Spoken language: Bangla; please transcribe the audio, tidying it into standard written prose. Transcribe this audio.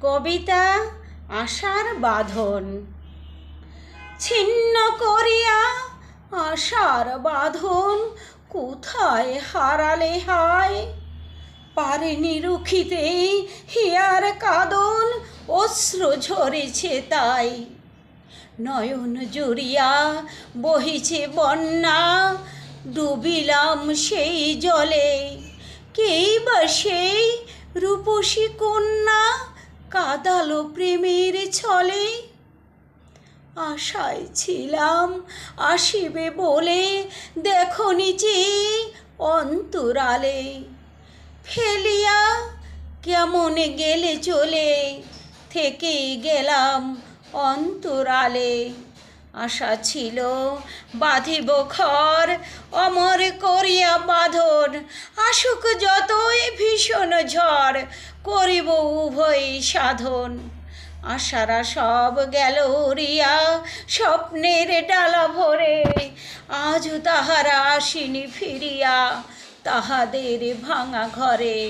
কবিতা আশার বাঁধন। ছিন্ন করিয়া আশার বাঁধন কোথায় হারালে হায়, পারেনি রুখিতে হিয়ার কাঁদন, অশ্রু ঝরেছে তাই। নয়ন জুড়িয়া বহিছে বন্যা, ডুবিলাম সেই জলে। কেই বা সেই রূপসী কন্যা কাঁদালো প্রেমের ছলে। আশায় ছিলাম আসিবে বলে, দেখো নিচে অন্তরালে। ফেলিয়া কেমন গেলে চলে, থেকে গেলাম অন্তরালে। আশা ছিল বাঁধিব ঘর, অমর করিয়া বাঁধন। আসুক যতই ভীষণ ঝড়, করিব উভয় সাধন। আশারা সব গেল উড়িয়া স্বপ্নের ডালা ভরে, আজও তাহারা আসিনি ফিরিয়া তাহাদের ভাঙা ঘরে।